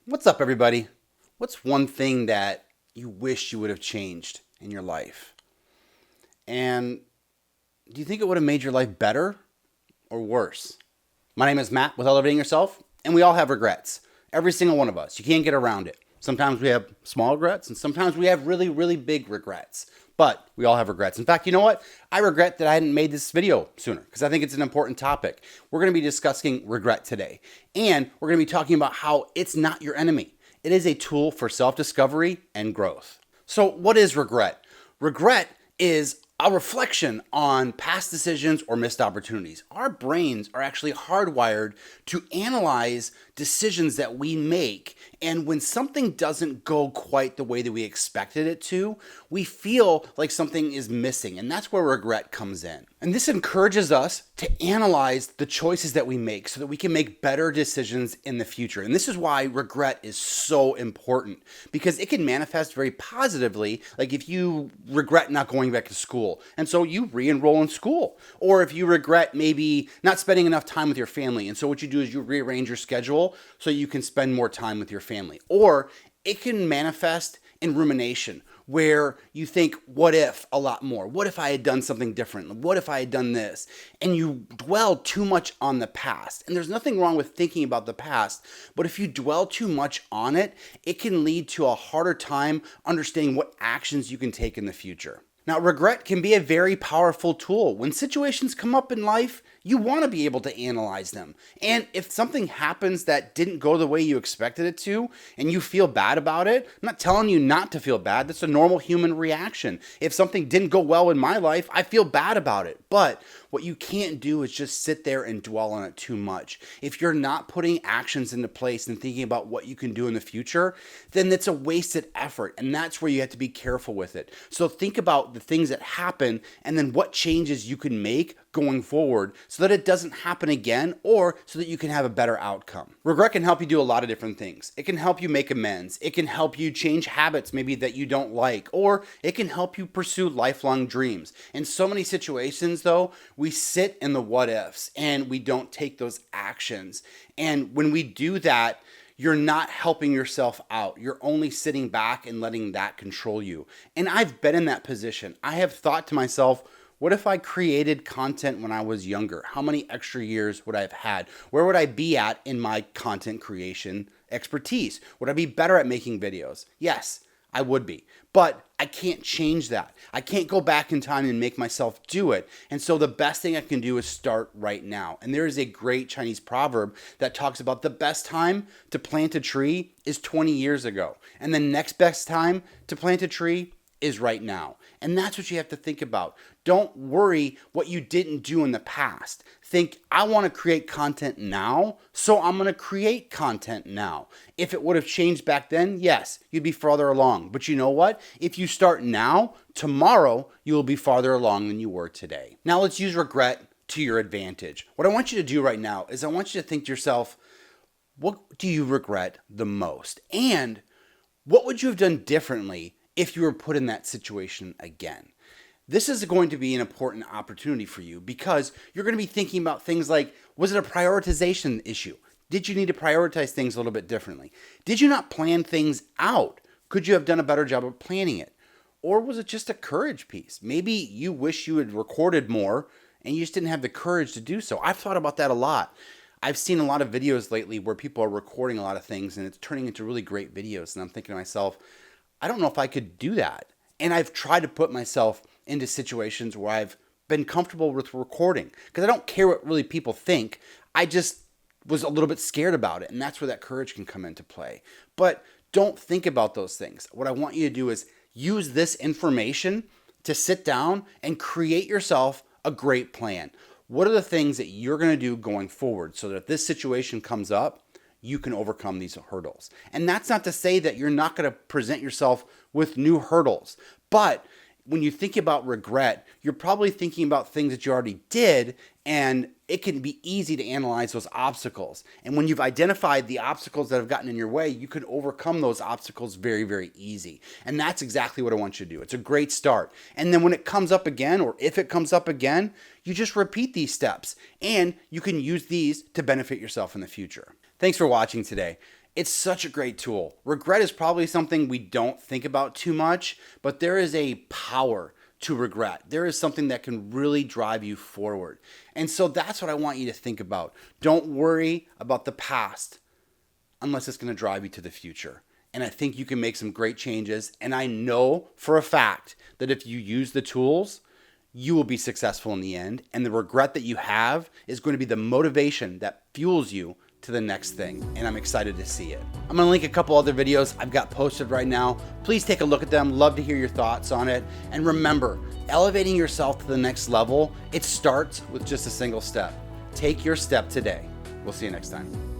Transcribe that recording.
What's up, everybody? What's one thing that you wish you would have changed in your life? And do you think it would have made your life better or worse? My name is Matt with Elevating Yourself, and we all have regrets. Every single one of us. You can't get around it. Sometimes we have small regrets, and sometimes we have really, really big regrets. But we all have regrets. In fact, you know what? I regret that I hadn't made this video sooner because I think it's an important topic. We're going to be discussing regret today, and we're going to be talking about how it's not your enemy. It is a tool for self-discovery and growth. So what is regret? Regret is a reflection on past decisions or missed opportunities. Our brains are actually hardwired to analyze decisions that we make. And when something doesn't go quite the way that we expected it to, we feel like something is missing. And that's where regret comes in. And this encourages us to analyze the choices that we make so that we can make better decisions in the future. And this is why regret is so important, because it can manifest very positively. Like if you regret not going back to school, and so you re-enroll in school. Or if you regret maybe not spending enough time with your family, and so what you do is you rearrange your schedule so you can spend more time with your family. Or it can manifest in rumination, where you think, what if a lot more? What if I had done something different? What if I had done this? And you dwell too much on the past. And there's nothing wrong with thinking about the past, but if you dwell too much on it, it can lead to a harder time understanding what actions you can take in the future. Now, regret can be a very powerful tool. When situations come up in life, you want to be able to analyze them. And if something happens that didn't go the way you expected it to, and you feel bad about it, I'm not telling you not to feel bad. That's a normal human reaction. If something didn't go well in my life, I feel bad about it. But what you can't do is just sit there and dwell on it too much. If you're not putting actions into place and thinking about what you can do in the future, then it's a wasted effort. And that's where you have to be careful with it. So think about the things that happen and then what changes you can make going forward so that it doesn't happen again, or so that you can have a better outcome. Regret can help you do a lot of different things. It can help you make amends. It can help you change habits maybe that you don't like, or it can help you pursue lifelong dreams. In so many situations though, we sit in the what ifs and we don't take those actions. And when we do that, you're not helping yourself out. You're only sitting back and letting that control you. And I've been in that position. I have thought to myself, what if I created content when I was younger? How many extra years would I have had? Where would I be at in my content creation expertise? Would I be better at making videos? Yes, I would be. But I can't change that. I can't go back in time and make myself do it. And so the best thing I can do is start right now. And there is a great Chinese proverb that talks about the best time to plant a tree is 20 years ago. And the next best time to plant a tree is right now. And that's what you have to think about. Don't worry what you didn't do in the past. Think, I want to create content now, so I'm going to create content now. If it would have changed back then, yes, you'd be farther along. But you know what? If you start now, tomorrow, you will be farther along than you were today. Now let's use regret to your advantage. What I want you to do right now is I want you to think to yourself, what do you regret the most? And what would you have done differently if you were put in that situation again? This is going to be an important opportunity for you because you're going to be thinking about things like, was it a prioritization issue? Did you need to prioritize things a little bit differently? Did you not plan things out? Could you have done a better job of planning it? Or was it just a courage piece? Maybe you wish you had recorded more and you just didn't have the courage to do so. I've thought about that a lot. I've seen a lot of videos lately where people are recording a lot of things and it's turning into really great videos. And I'm thinking to myself, I don't know if I could do that. And I've tried to put myself into situations where I've been comfortable with recording because I don't care what really people think. I just was a little bit scared about it. And that's where that courage can come into play. But don't think about those things. What I want you to do is use this information to sit down and create yourself a great plan. What are the things that you're going to do going forward so that if this situation comes up, you can overcome these hurdles? And that's not to say that you're not going to present yourself with new hurdles. But when you think about regret, you're probably thinking about things that you already did, and it can be easy to analyze those obstacles. And when you've identified the obstacles that have gotten in your way, you can overcome those obstacles very, very easy. And that's exactly what I want you to do. It's a great start. And then when it comes up again, or if it comes up again, you just repeat these steps, and you can use these to benefit yourself in the future. Thanks for watching today. It's such a great tool. Regret is probably something we don't think about too much, but there is a power to regret. There is something that can really drive you forward. And so that's what I want you to think about. Don't worry about the past unless it's going to drive you to the future. And I think you can make some great changes. And I know for a fact that if you use the tools, you will be successful in the end. And the regret that you have is going to be the motivation that fuels you to the next thing, and I'm excited to see it. I'm gonna link a couple other videos I've got posted right now. Please take a look at them. Love to hear your thoughts on it. And remember, elevating yourself to the next level, it starts with just a single step. Take your step today. We'll see you next time.